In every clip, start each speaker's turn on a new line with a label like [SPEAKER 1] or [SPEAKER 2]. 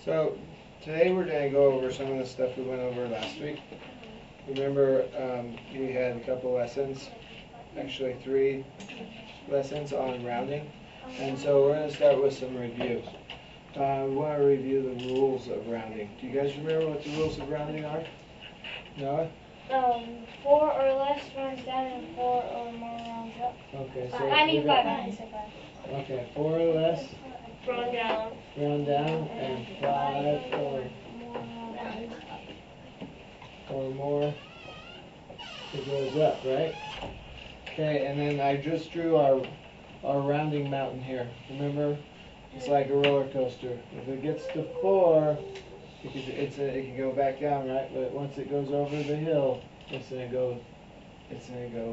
[SPEAKER 1] So today we're going to go over some of the stuff we went over last week. Remember, we had a couple lessons, actually 3 lessons on rounding. And so we're going to start with some review. We want to review the rules of rounding. Do you guys remember what the rules of rounding are? Noah?
[SPEAKER 2] 4 or less runs down and 4 or more rounds up.
[SPEAKER 1] Okay, so
[SPEAKER 2] I mean 5. I said 5.
[SPEAKER 1] Okay, 4 or less
[SPEAKER 2] Round down.
[SPEAKER 1] round down, and 5 or more it goes up, right? Okay, and then I just drew our rounding mountain here. Remember, it's like a roller coaster. If it gets to 4, it can go back down, right? But once it goes over the hill, it's gonna go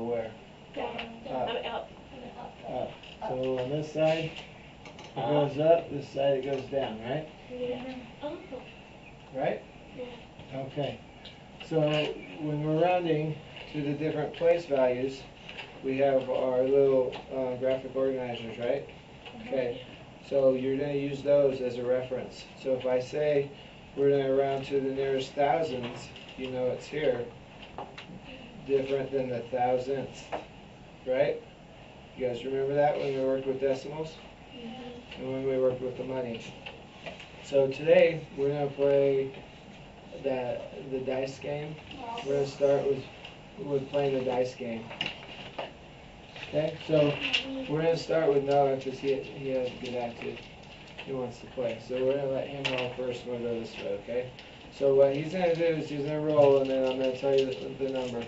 [SPEAKER 1] where?
[SPEAKER 2] Down. Up.
[SPEAKER 1] Up. So on this side it goes up, this side it goes down, right? Right? Okay. So when we're rounding to the different place values, we have our little graphic organizers, right? Okay. So you're going to use those as a reference. So if I say we're going to round to the nearest thousands, you know it's here, different than the thousandth, right? You guys remember that when we worked with decimals? And when we worked with the money. So today we're going to play the dice game. We're going to start with playing the dice game. Okay, so we're going to start with Noah because he has a good attitude. He wants to play. So we're going to let him roll first and we'll go this way, okay? So what he's going to do is he's going to roll and then I'm going to tell you the number.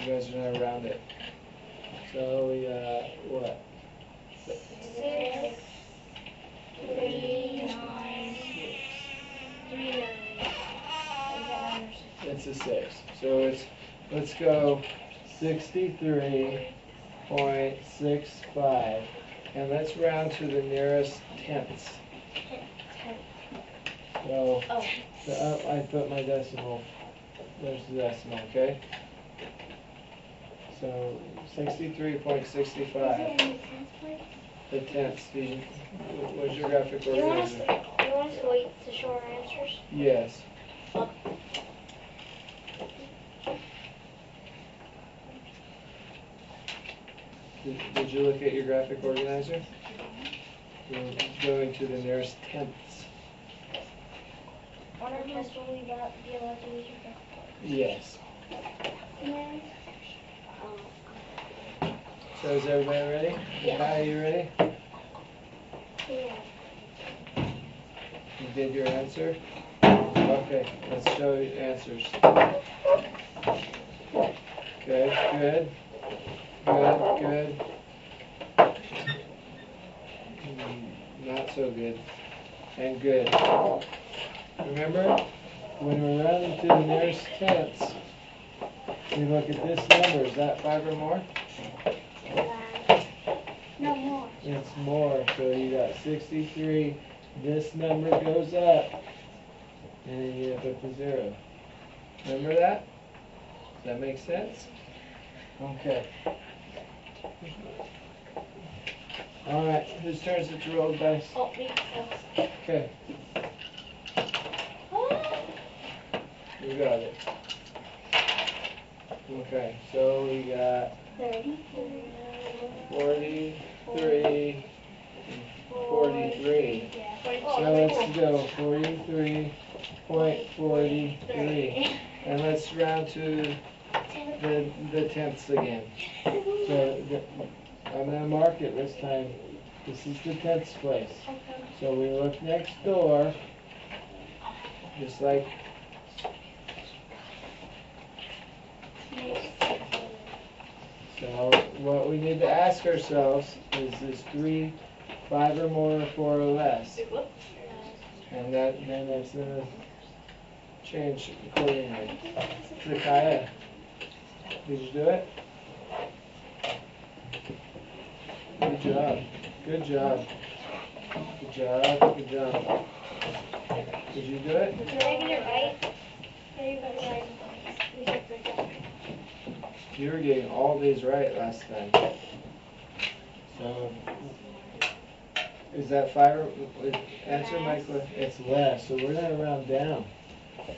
[SPEAKER 1] You guys are going to round it. So we got what?
[SPEAKER 2] 6, 3, 9, 3, 9.
[SPEAKER 1] It's a 6. So let's go 63.65 and let's round to the nearest tenths. So I put my decimal. There's the decimal, okay? So 63.65. The tenths. What's your graphic organizer?
[SPEAKER 2] You want us to wait to show our answers?
[SPEAKER 1] Yes. Did you look at your graphic organizer? You're going to the nearest tenths.
[SPEAKER 2] On our test, will we be allowed to use your graphic?
[SPEAKER 1] Yes.
[SPEAKER 2] Yeah.
[SPEAKER 1] So is everybody ready?
[SPEAKER 2] Yeah.
[SPEAKER 1] Are you ready?
[SPEAKER 2] Yeah.
[SPEAKER 1] You did your answer? Okay, let's show you answers. Good, good. Good. Not so good. And good. Remember, when we're rounding to the nearest tenths, we look at this number. Is that 5 or more?
[SPEAKER 2] No more.
[SPEAKER 1] It's more. So you got 63. This number goes up. And then you put the 0. Remember that? Does that make sense? Okay. Alright, whose turn is it to roll the dice?
[SPEAKER 2] Oh, me.
[SPEAKER 1] Okay, you got it. Okay, so we got 43, 43. So let's go 43.43. And let's round to the tenths again. So I'm going to mark it this time. This is the tenths place. So we look next door, just like so. What we need to ask ourselves is 3, 5 or more, or 4 or less, and then that's going to change accordingly. Zakaya, did you do it? Good job. Good job. Good job. Good job. Did you do it?
[SPEAKER 2] Did I get it right?
[SPEAKER 1] You were getting all these right last time. So Is that 5 or, answer my question. It's less, so we're gonna round down.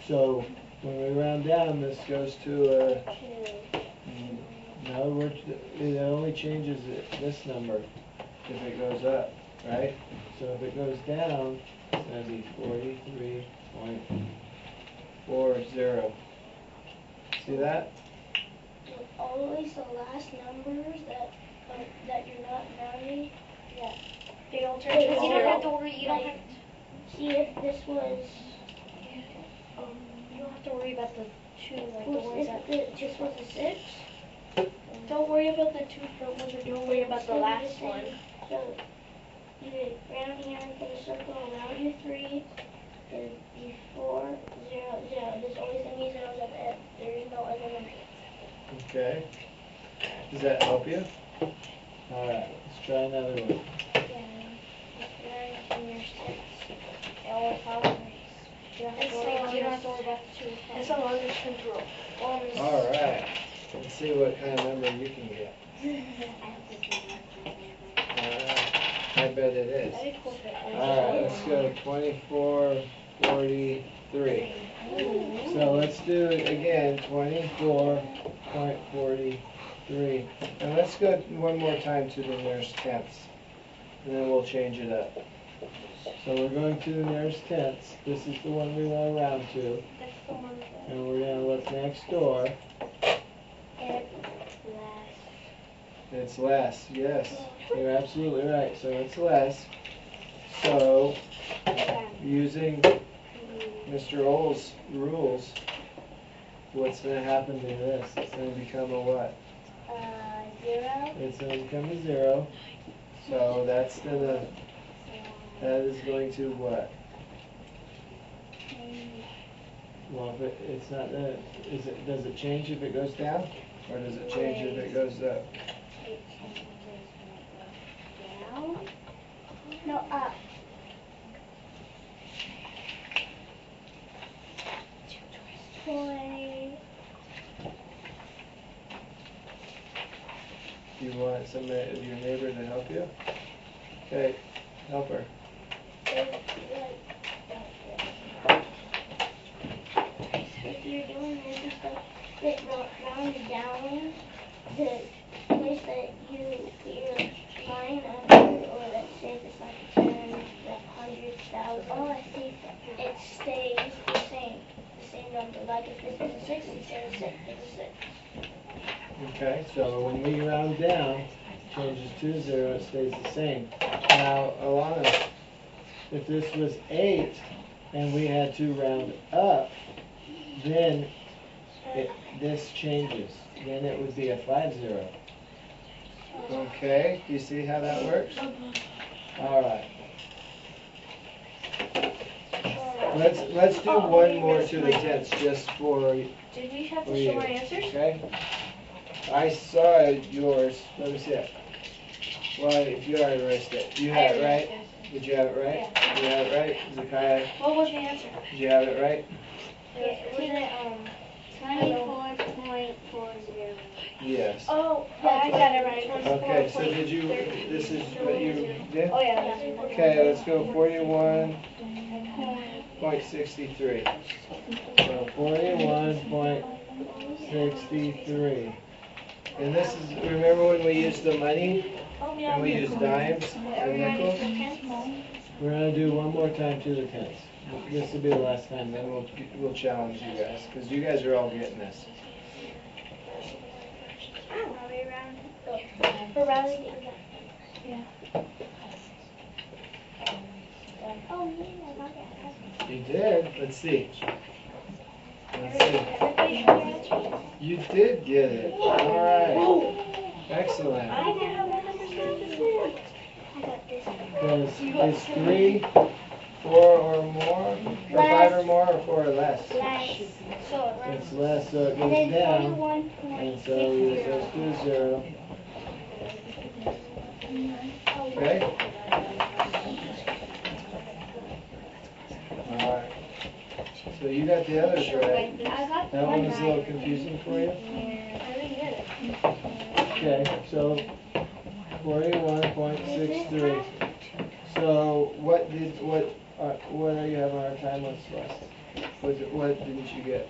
[SPEAKER 1] So when we round down, this goes to no, it only changes this number if it goes up, right? So if it goes down, it's gonna be 43.40. See that?
[SPEAKER 2] Always the last numbers that you're not rounding. Yeah.
[SPEAKER 3] They all turn
[SPEAKER 2] Wait,
[SPEAKER 3] to
[SPEAKER 2] you
[SPEAKER 3] zero.
[SPEAKER 2] don't have to worry. You don't have to. See if this was.
[SPEAKER 3] You don't have to worry about the two, like the ones
[SPEAKER 2] If
[SPEAKER 3] that.
[SPEAKER 2] it just was a 6.
[SPEAKER 3] Don't worry about the two front ones, or don't worry about the
[SPEAKER 2] It's
[SPEAKER 3] last
[SPEAKER 2] gonna
[SPEAKER 3] one.
[SPEAKER 2] be the same. So you would round here, put a circle around your 3. It'd be 4, 0, 0. There's always gonna be zeros at the end. There is no other number.
[SPEAKER 1] Okay. Does that help you? Alright, let's try another one.
[SPEAKER 2] Yeah. 9 and 6.
[SPEAKER 3] It always follows. You don't have to worry about the two. It's a longer sprint rule.
[SPEAKER 1] Alright. Let's see what kind of number you can get. I bet it is. Alright, let's go 24.43. So let's do it again, 24.43. And let's go one more time to the nearest tenths. And then we'll change it up. So we're going to the nearest tenths. This is the one we want to round to.
[SPEAKER 3] That's the one.
[SPEAKER 1] And we're going to look next door. It's less, yes. You're absolutely right. So it's less. So, using Mr. Oles' rules, what's going to happen to this? It's going to become a what?
[SPEAKER 2] 0.
[SPEAKER 1] It's going to become a 0. So that is going to what? Well, if it's not that, does it change if it goes down? Or does it change if it goes up?
[SPEAKER 2] Down? No, up.
[SPEAKER 1] Do you want somebody of your neighbor to help you? Okay, help her.
[SPEAKER 2] If you're doing this and stuff, it rounds down the place that you put your line under, or let's say if it's like 10, like 100,000. Oh, I see. It stays the same number. Like if this was a 6, instead of 6, it's a 6.
[SPEAKER 1] Okay, so when we round down, it changes to 0, it stays the same. Now, Alana, if this was 8 and we had to round up, then this changes. Then it would be a 5-0. Okay, do you see how that works? All right. Let's do one more to the tenths just for
[SPEAKER 3] Did we have to
[SPEAKER 1] you.
[SPEAKER 3] show our answers?
[SPEAKER 1] Okay. I saw yours. Let me see it. Well, if you already erased it, you had it right. Did you have it right? Did you have it right, Zakaya?
[SPEAKER 3] What was the answer?
[SPEAKER 1] Did you have it right?
[SPEAKER 3] Was it
[SPEAKER 2] 24.40.
[SPEAKER 1] Yes.
[SPEAKER 3] Oh, yeah, I got it right.
[SPEAKER 1] Okay, so did you? This is what you did.
[SPEAKER 3] Oh yeah.
[SPEAKER 1] Okay, let's go 41.63. So 41.63. And this is, remember when we used the money? And we used dimes and nickels? We're going to do one more time to the tenths. This will be the last time, then we'll challenge you guys, because you guys are all getting this.
[SPEAKER 2] For rounding it.
[SPEAKER 3] Yeah.
[SPEAKER 2] Oh, yeah, I got it.
[SPEAKER 1] You did? Let's see. Let's see.
[SPEAKER 3] Everybody show their answers?
[SPEAKER 1] You did get it. All right. Excellent.
[SPEAKER 3] I didn't have that understanding.
[SPEAKER 2] I got this.
[SPEAKER 1] Because it's 3, 4 or more, or 5 or more, or 4 or less.
[SPEAKER 2] Less. So it rounds.
[SPEAKER 1] It's less, so it
[SPEAKER 2] And
[SPEAKER 1] goes
[SPEAKER 2] then
[SPEAKER 1] down.
[SPEAKER 2] 41.60.
[SPEAKER 1] And so it goes to 0. Okay? Alright. So you got the others right.
[SPEAKER 2] I got
[SPEAKER 1] That one was a little confusing for you? Okay, so 41.63. So what are you having a hard time with, Celeste? What didn't you get?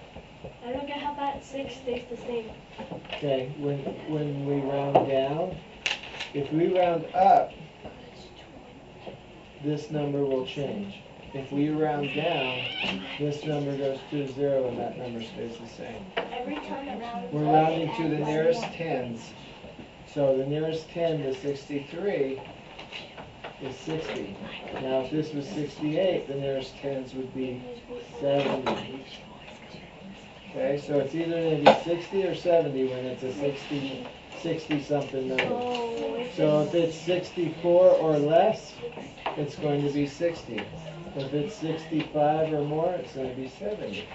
[SPEAKER 3] I don't get how that 6 stays the same.
[SPEAKER 1] Okay, when we round down, if we round up, this number will change. If we round down, this number goes to 0 and that number stays the same.
[SPEAKER 3] Every time it rounds
[SPEAKER 1] We're rounding to the nearest tens. So the nearest 10 to 63 is 60. Now if this was 68, the nearest tens would be 70. Okay, so it's either going to be 60 or 70 when it's a 60 something number. So if it's 64 or less, it's going to be 60. If it's 65 or more, it's going to be 70.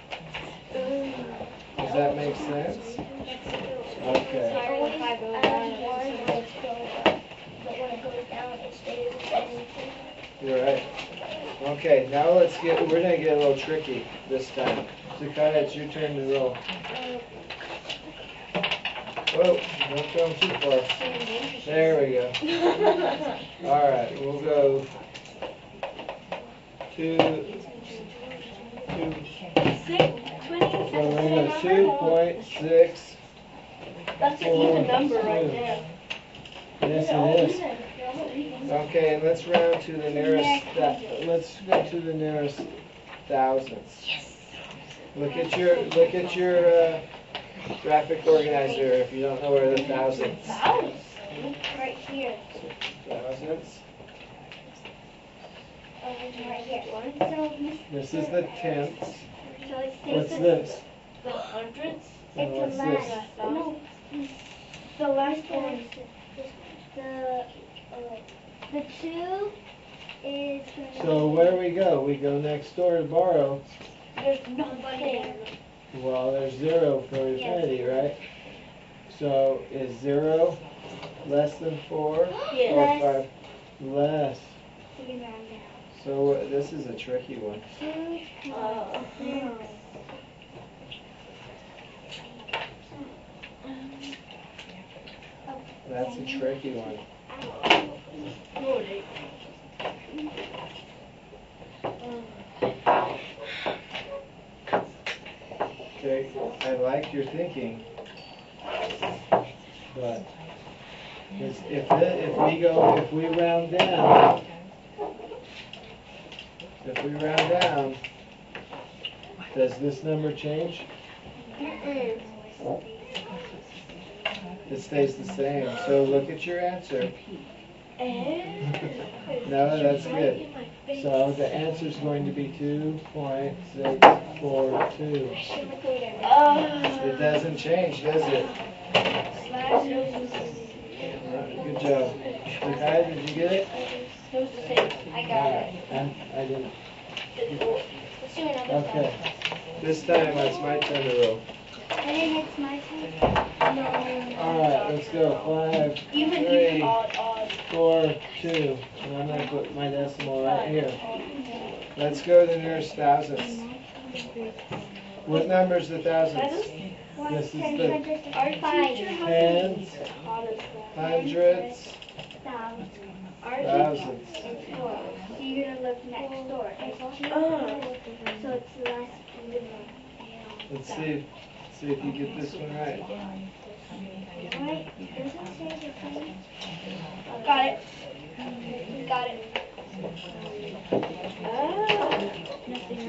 [SPEAKER 1] Does that make sense? Okay.
[SPEAKER 2] It always adds 1 when it's going up, but when it goes down, it stays the same.
[SPEAKER 1] You're right. Okay, now we're going to get a little tricky this time. Zakiah, it's your turn to roll. Whoa, don't throw them too far. There we go. All right, we'll go 2. So we're going to go 2.6.
[SPEAKER 3] That's an even number right there.
[SPEAKER 1] Yes, it is. Okay, and let's round to the nearest. Let's go to the nearest thousands. Look at your graphic organizer if you don't know where the thousands.
[SPEAKER 3] Right here.
[SPEAKER 1] Thousands.
[SPEAKER 2] Right here.
[SPEAKER 1] This is the tenths.
[SPEAKER 2] So it's
[SPEAKER 1] What's this?
[SPEAKER 3] The hundreds?
[SPEAKER 1] And what's this?
[SPEAKER 2] No, the last one. The 2 is.
[SPEAKER 1] So where do we go? We go next door to borrow.
[SPEAKER 3] There's nobody there.
[SPEAKER 1] Well, there's 0 for infinity, right? So is 0 less than 4
[SPEAKER 3] Yes.
[SPEAKER 1] or 5? Less.
[SPEAKER 2] You can round down.
[SPEAKER 1] So this is a tricky one. That's a tricky one. Okay, I like your thinking, but if we round down, does this number change? It stays the same. So look at your answer. No, that's good. So the answer is going to be 2.642. It doesn't change, does it? Good job. Zakiah, did you get it?
[SPEAKER 3] I got it.
[SPEAKER 1] I didn't.
[SPEAKER 2] Let's do another one.
[SPEAKER 1] Okay. This time it's my turn to roll.
[SPEAKER 2] And then it's my turn. No.
[SPEAKER 1] All right, let's go. 5,
[SPEAKER 3] Even
[SPEAKER 1] 3,
[SPEAKER 3] odd.
[SPEAKER 1] 4, 2. And I'm going to put my decimal right here. Let's go to the nearest thousands. What number is the thousands? This is the tens, hundreds, thousands.
[SPEAKER 2] So you're gonna look next door. So it's less.
[SPEAKER 1] Let's see if you get this one right.
[SPEAKER 2] Right? Does it say the same?
[SPEAKER 3] Got it. Got it.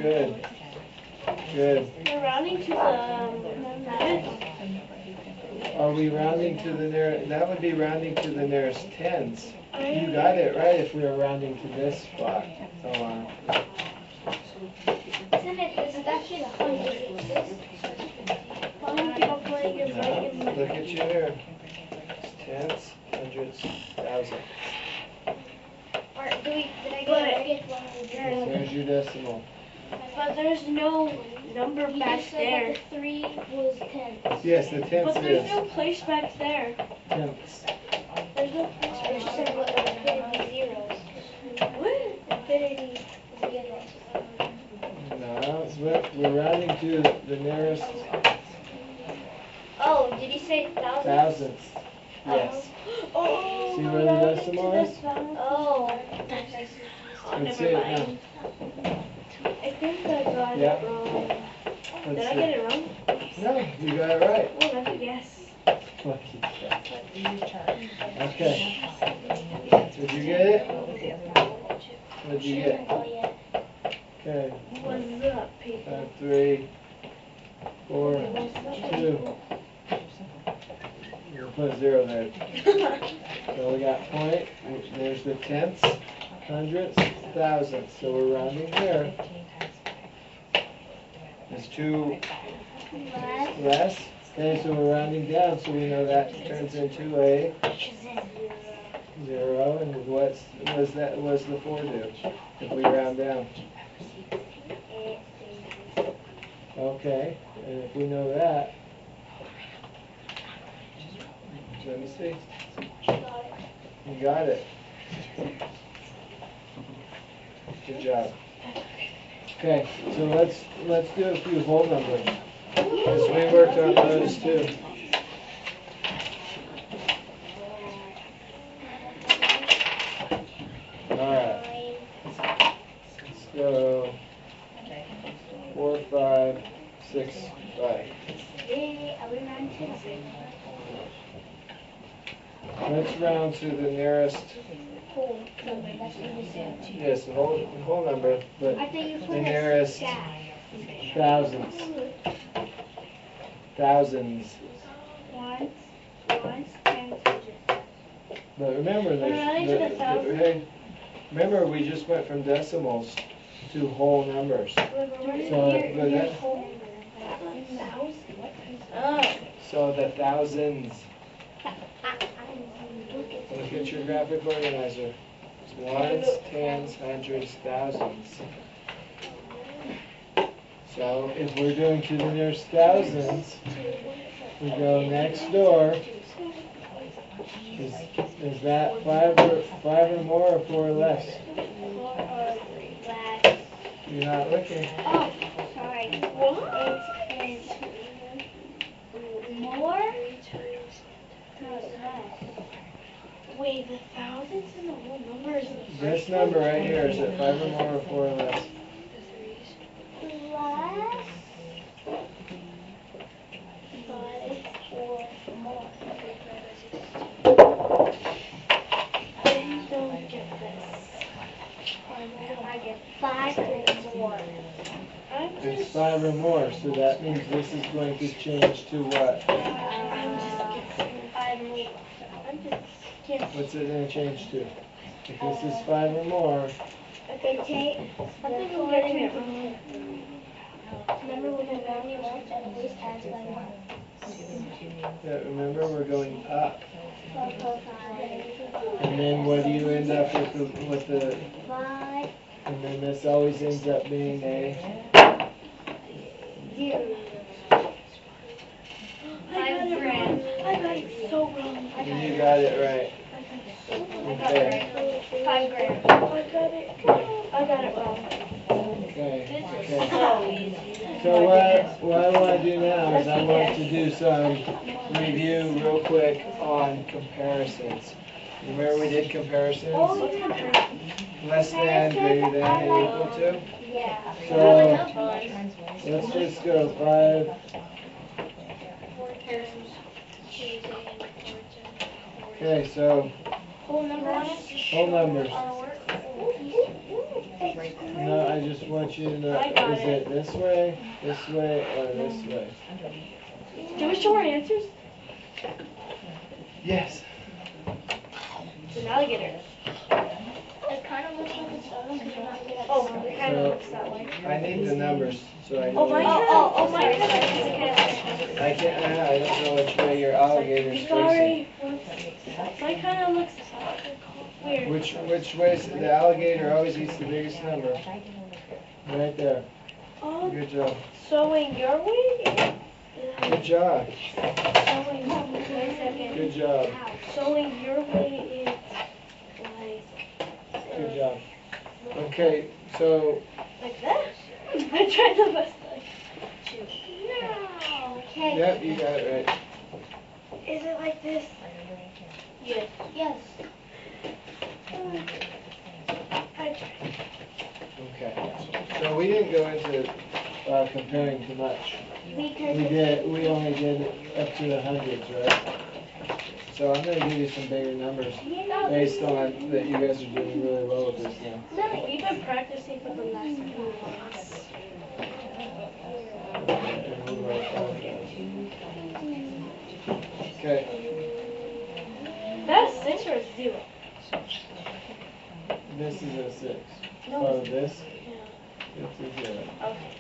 [SPEAKER 1] Good. Good.
[SPEAKER 3] We're rounding to the hundreds.
[SPEAKER 1] Are we rounding to the nearest? That would be rounding to the nearest tens. You got it right if we were rounding to this spot. Hold on.
[SPEAKER 2] Isn't it? This is actually the hundred.
[SPEAKER 1] Look at you here. It's tens, hundreds, thousands.
[SPEAKER 2] Did I get one?
[SPEAKER 1] There's your decimal.
[SPEAKER 3] But there's no number
[SPEAKER 2] You
[SPEAKER 3] back
[SPEAKER 2] just said
[SPEAKER 3] there.
[SPEAKER 2] that the 3 was 10.
[SPEAKER 1] Yes, the
[SPEAKER 3] But
[SPEAKER 1] tenths
[SPEAKER 3] there's
[SPEAKER 1] is
[SPEAKER 3] no place back there.
[SPEAKER 1] tenths.
[SPEAKER 3] There's no place
[SPEAKER 2] You
[SPEAKER 3] back
[SPEAKER 2] said
[SPEAKER 3] there.
[SPEAKER 2] what infinity zeros.
[SPEAKER 3] What?
[SPEAKER 2] Infinity zeros.
[SPEAKER 1] No, we're rounding to the nearest
[SPEAKER 2] Oh, did he say thousands?
[SPEAKER 1] thousands. Yes.
[SPEAKER 3] Oh,
[SPEAKER 1] See where the
[SPEAKER 3] we're rounding
[SPEAKER 1] decimal
[SPEAKER 3] to
[SPEAKER 1] is?
[SPEAKER 3] the thousands.
[SPEAKER 2] Oh.
[SPEAKER 1] Let's see
[SPEAKER 3] never
[SPEAKER 1] it
[SPEAKER 3] mind. I think I got
[SPEAKER 1] Yeah.
[SPEAKER 3] it wrong. Did
[SPEAKER 1] Let's
[SPEAKER 3] I
[SPEAKER 1] see.
[SPEAKER 3] get it wrong?
[SPEAKER 1] No, you got it right.
[SPEAKER 3] Oh, that's a guess.
[SPEAKER 1] Lucky cat. Okay. Did you get it? What did you get? Okay.
[SPEAKER 3] What's up, people?
[SPEAKER 1] 3, 4, 2. We'll put 0 there. So we got point. There's the tenths, hundredths, thousandths. So we're rounding there. There's 2 less. Okay, so we're rounding down, so we know that turns into a 0. And what's the 4 do if we round down? Okay, and if we know that, let me see. You got it. Good job. Okay, so let's do a few whole numbers. Because we worked on those too. Alright. Let's go 4, 5, 6, 5. Let's round to the nearest, yes, the whole number, but the nearest thousands. Thousands. But remember, hey, remember we just went from decimals to whole numbers. So the thousands. Look at your graphic organizer. Ones, tens, hundreds, thousands. So if we're doing to the nearest thousands, we go next door. Is that 5 or more or 4 or less? You're not looking.
[SPEAKER 2] Oh, sorry. What? It's more? No, it's less.
[SPEAKER 3] Wait, the thousands and the whole number is the first
[SPEAKER 1] This number right here, is it 5 or more or 4 or less?
[SPEAKER 2] Less? 5 or more.
[SPEAKER 3] I don't get this.
[SPEAKER 2] I get 5 or more.
[SPEAKER 1] It's 5 or more, so that means this is going to change to what? What's it going to change to? If this is 5 or more,
[SPEAKER 2] Okay, take
[SPEAKER 3] I think we're getting it wrong.
[SPEAKER 2] Remember when the rounding up at least adds by 1.
[SPEAKER 1] yeah, remember we're going up.
[SPEAKER 2] 5,
[SPEAKER 1] And then what do you end up with the
[SPEAKER 2] 5,
[SPEAKER 1] and then this always ends up being a
[SPEAKER 2] 0.
[SPEAKER 3] I got it so wrong.
[SPEAKER 1] and you got it right.
[SPEAKER 3] I got it right. 5 grams. I got it wrong.
[SPEAKER 1] Okay. Okay. So what I want to do now is I want to do some review real quick on comparisons. Remember we did comparisons? Less than, greater than, and equal to?
[SPEAKER 2] Yeah.
[SPEAKER 1] So let's just go 5. Okay, so
[SPEAKER 3] Whole numbers.
[SPEAKER 1] whole numbers. No, I just want you to know, is it this way, or this way?
[SPEAKER 3] Do we show our answers?
[SPEAKER 1] Yes.
[SPEAKER 3] It's an alligator.
[SPEAKER 2] It kind of looks like a stone because you're not good at
[SPEAKER 3] Oh,
[SPEAKER 2] science.
[SPEAKER 3] it kind of looks that way.
[SPEAKER 1] I need the numbers, so I know.
[SPEAKER 3] Oh, mine
[SPEAKER 1] which-
[SPEAKER 3] kind of
[SPEAKER 1] I can't, I don't know which way your alligator's facing.
[SPEAKER 3] Sorry. Mine kind of looks weird.
[SPEAKER 1] Which way is the alligator always eats the biggest number? Right there.
[SPEAKER 3] Oh,
[SPEAKER 1] Good job.
[SPEAKER 3] sewing your way?
[SPEAKER 1] Good job.
[SPEAKER 3] Sewing, wait a second.
[SPEAKER 1] Good job.
[SPEAKER 3] Sewing your way is like,
[SPEAKER 1] Good job. Okay, so
[SPEAKER 3] like that? I tried the best I could.
[SPEAKER 2] No. Okay.
[SPEAKER 1] yep, you got it right.
[SPEAKER 3] Is it like this? Yes.
[SPEAKER 2] Yes.
[SPEAKER 3] I tried.
[SPEAKER 1] Okay. So we didn't go into comparing too much.
[SPEAKER 2] Because
[SPEAKER 1] We only did up to the hundreds, right? So I'm gonna give you some bigger numbers based on that you guys are doing really well with this now.
[SPEAKER 3] We've been practicing for the last 2 months.
[SPEAKER 1] And we'll write that. Okay,
[SPEAKER 3] That's 6 or 0?
[SPEAKER 1] this is a 6.
[SPEAKER 3] No.
[SPEAKER 1] Oh, this?
[SPEAKER 3] Yeah.
[SPEAKER 1] It's a 0.
[SPEAKER 3] Okay.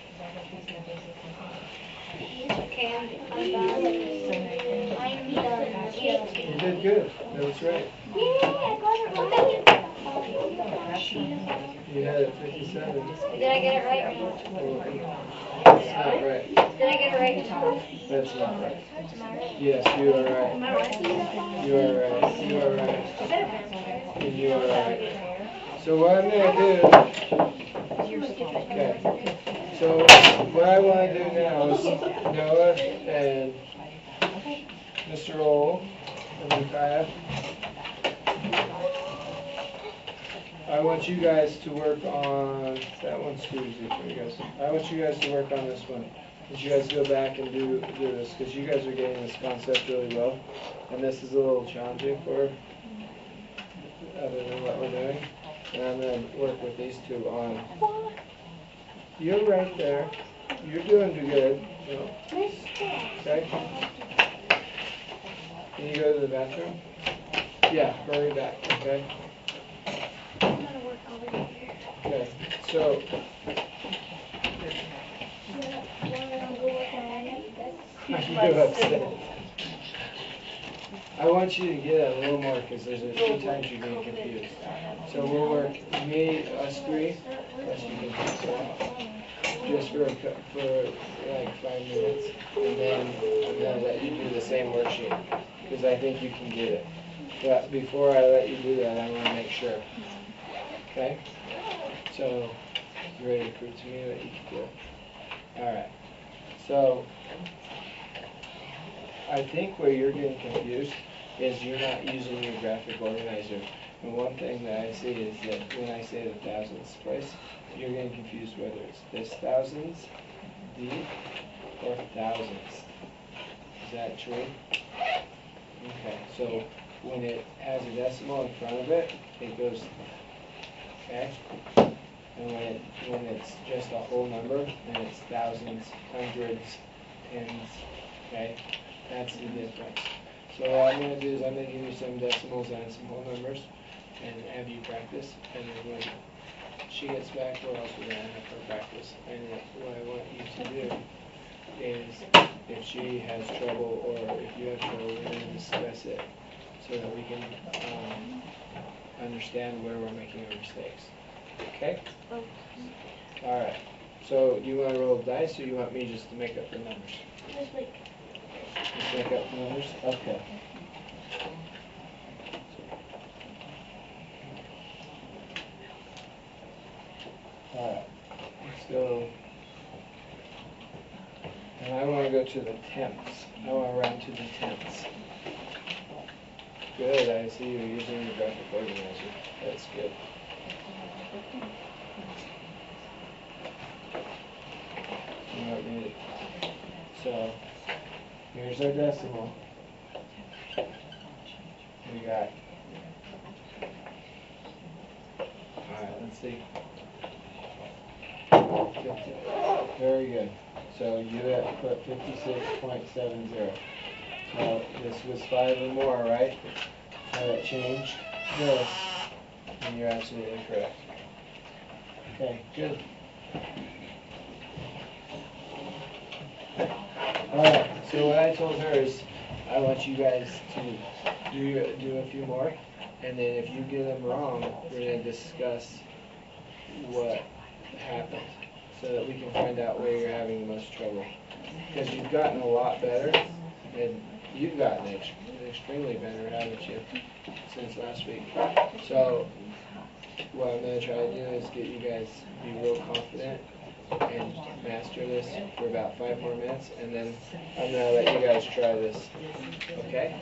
[SPEAKER 3] Okay, I'm done. I'm done.
[SPEAKER 1] You did good. That was right.
[SPEAKER 2] Yay, I got it right.
[SPEAKER 1] You had it 57.
[SPEAKER 3] Did I get it right or not?
[SPEAKER 1] That's not right.
[SPEAKER 3] Did I get it right?
[SPEAKER 1] That's not right.
[SPEAKER 3] Am I right?
[SPEAKER 1] Yes, you are right.
[SPEAKER 3] Am I right?
[SPEAKER 1] You are right. You are right.
[SPEAKER 3] I bet it
[SPEAKER 1] And you are right. So what I'm gonna do, okay. So what I wanna do now is Noah and Mr. Owl and Micaiah, I want you guys to work on, that one's too easy for you guys. I want you guys to work on this one. That you guys go back and do this, because you guys are getting this concept really well. And this is a little challenging for other than what we're doing. And I'm going to work with these two on. You're right there. You're doing good. You know. Okay? Can you go to the bathroom? Yeah, hurry back, okay? Okay, so you're upset. I want you to get it a little more because there's a few times you're getting confused. So we'll work us three, plus you can just for like 5 minutes, and then I'm gonna let you do the same worksheet because I think you can get it. But before I let you do that, I want to make sure. Okay? So you ready to prove to me that you can do it? All right. So I think where you're getting confused is you're not using your graphic organizer. And one thing that I see is that when I say the thousands place, you're getting confused whether it's this thousands, D, or thousands. Is that true? Okay, so when it has a decimal in front of it, it goes, okay? And when it's just a whole number, then it's thousands, hundreds, tens, okay? That's the difference. So what I'm going to do is I'm going to give you some decimals and some whole numbers and have you practice. And then when she gets back, we're also going to have her practice. And what I want you to do is if she has trouble or if you have trouble, we're going to discuss it so that we can understand where we're making our mistakes. Okay? All right. So do you want to roll the dice or you want me just to make up the numbers?
[SPEAKER 3] Just like
[SPEAKER 1] Just make up the numbers? Okay. Alright, let's go. And I want to go to the tenths. I want to round to the tenths. Good, I see you're using the graphic organizer. That's good. You want me to, so, here's our decimal. We got, alright, let's see. 50. Very good. So you have put 56.70. Now this was 5 or more, right? Now that changed this, and you're absolutely correct. Okay, good. Alright, so what I told her is I want you guys to do a few more, and then if you get them wrong, we're going to discuss what happened so that we can find out where you're having the most trouble. Because you've gotten a lot better, and you've gotten extremely better, haven't you, since last week. So what I'm going to try to do is get you guys to be real confident and master this for about 5 more minutes, and then I'm going to let you guys try this. Okay?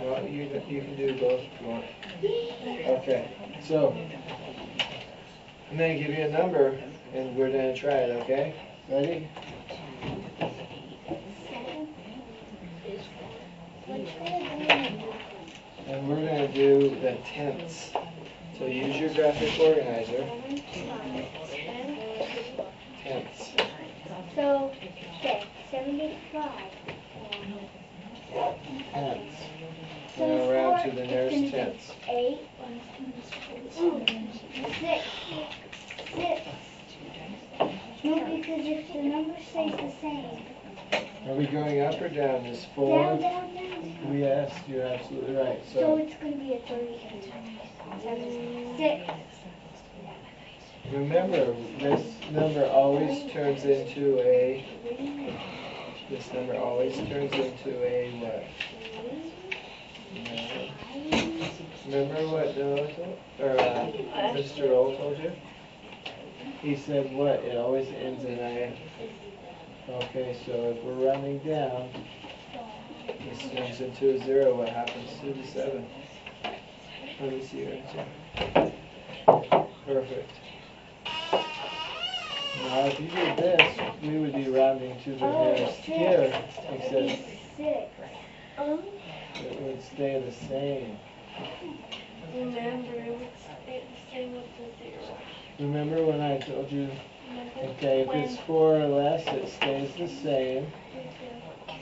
[SPEAKER 1] Well, you can do both if you want. Okay, so I'm gonna give you a number and we're gonna try it, okay? Ready?
[SPEAKER 2] 7.
[SPEAKER 1] And we're gonna do the tenths. So use your graphic organizer. Tenths.
[SPEAKER 2] So, okay, 75.
[SPEAKER 1] Tenths.
[SPEAKER 2] So
[SPEAKER 1] Now round to
[SPEAKER 2] four
[SPEAKER 1] the
[SPEAKER 2] is
[SPEAKER 1] nearest
[SPEAKER 2] gonna be
[SPEAKER 1] tenths.
[SPEAKER 2] 8. 6. 6. No, because if the number stays the same.
[SPEAKER 1] Are we going up or down? Is
[SPEAKER 2] Down,
[SPEAKER 1] 4?
[SPEAKER 2] down, down.
[SPEAKER 1] Yes, you're absolutely right.
[SPEAKER 2] So
[SPEAKER 1] So
[SPEAKER 2] it's going to be a 38. 6.
[SPEAKER 1] remember, this number always turns into a, this number always turns into a what? Remember what Noah told, or Mr. Roll told you? He said what? It always ends in a. Okay, so if we're rounding down, this turns into a 0. What happens to the 7? Let me see your answer. Perfect. Now, if you did this, we would be rounding to the nearest here, except
[SPEAKER 2] 6.
[SPEAKER 1] it would stay the same.
[SPEAKER 3] Remember, it's the same with the 0.
[SPEAKER 1] Remember when I told you, okay, if it's 4 or less, it stays the same.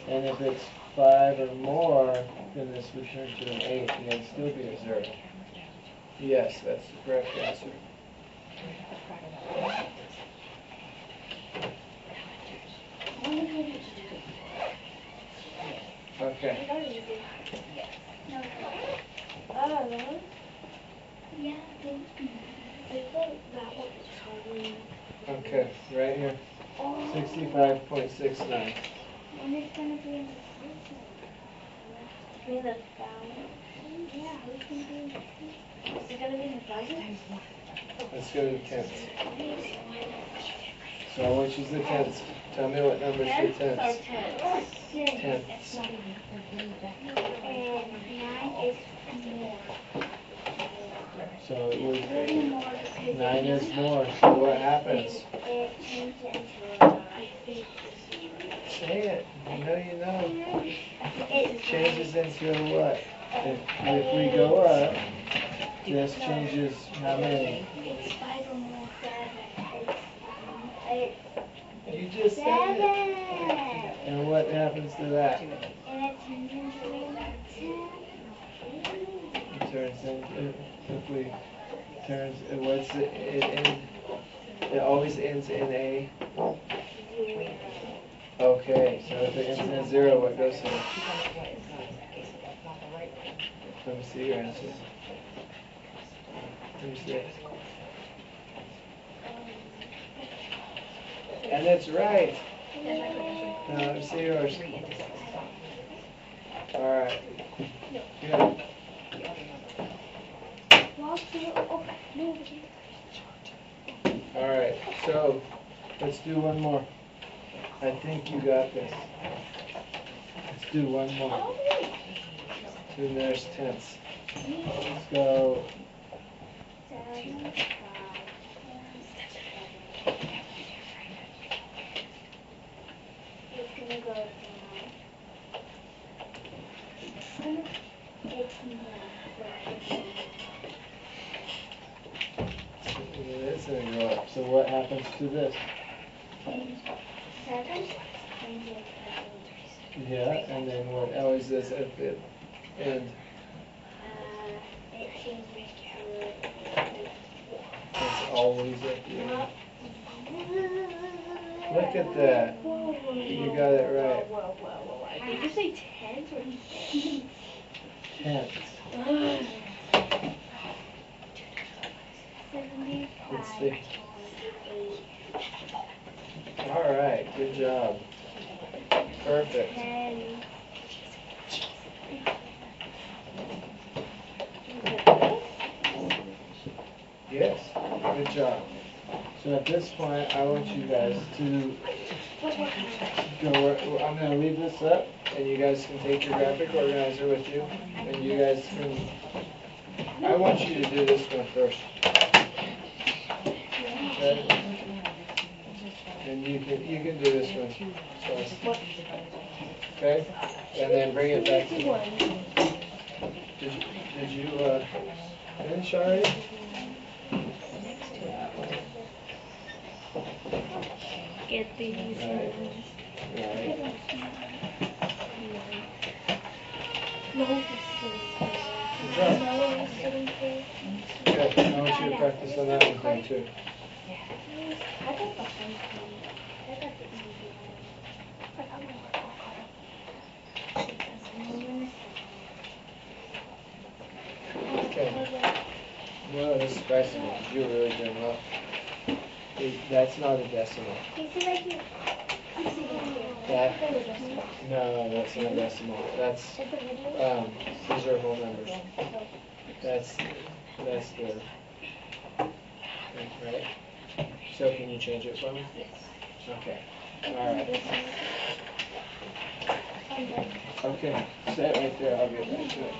[SPEAKER 1] And if it's 5 or more, then this would turn to an 8 and it'd still be a 0. Yes, that's the correct answer. Okay.
[SPEAKER 3] I don't know.
[SPEAKER 2] Yeah.
[SPEAKER 3] I thought that one was harder.
[SPEAKER 1] Okay, right here. 65.69.
[SPEAKER 2] And it's going to be in the
[SPEAKER 3] I mean the thousand.
[SPEAKER 2] Yeah, it's going to be in the
[SPEAKER 3] Is it gonna be in the thousands?
[SPEAKER 1] Let's go to the tenths. So which is the tenths? Tell me what number's the tenths. Tenths.
[SPEAKER 2] And 9 is more.
[SPEAKER 1] So it would,
[SPEAKER 2] 30 more because
[SPEAKER 1] 9 is more. So what happens?
[SPEAKER 2] it changes into a 9.
[SPEAKER 1] Say it. You know you know.
[SPEAKER 2] It
[SPEAKER 1] Changes into a what? If we go up, this changes how many?
[SPEAKER 2] It's 5 or more. 7.
[SPEAKER 1] You just said it.
[SPEAKER 2] 7.
[SPEAKER 1] And what happens to that?
[SPEAKER 2] And it's usually 10.
[SPEAKER 1] It turns into, if we turns, what's it end? It always ends in a. Okay, so if it ends in a 0, what goes here? Let me see your answer. Let me see it. And it's right. Now let me see yours. Alright. Good. Alright, so let's do one more. I think you got this. Let's do one more. To the nearest tenths. Let's go.
[SPEAKER 2] 7. It's gonna go down. It's more.
[SPEAKER 1] It is going to go up. So what happens to this?
[SPEAKER 2] 7.
[SPEAKER 1] Yeah, and then what always is at the end?
[SPEAKER 2] It changes
[SPEAKER 1] It's always at the end.
[SPEAKER 2] to.
[SPEAKER 1] Look at that. You got it right.
[SPEAKER 3] Whoa. Did you say tens or
[SPEAKER 1] Tenths. It's the. All right, good job. Perfect.
[SPEAKER 2] 10.
[SPEAKER 1] Yes, good job. So at this point, I want you guys to I'm gonna leave this up, and you guys can take your graphic organizer with you, and you guys can, I want you to do this one first. Okay? And you can do this one first. Okay? And then bring it back to me. Did you finish already?
[SPEAKER 3] Get these.
[SPEAKER 1] Right.
[SPEAKER 3] No,
[SPEAKER 1] Okay, I want you to practice on that one thing too.
[SPEAKER 3] I got the fun one. I got the easy one. But I'm gonna work all
[SPEAKER 1] Okay. No, this is bicycle. You're really doing well. That's not a decimal. That, no, that's not a decimal. That's, these are whole numbers. That's the, right? So can you change it for me? Okay. All right. Okay, stay right there. I'll get back to it.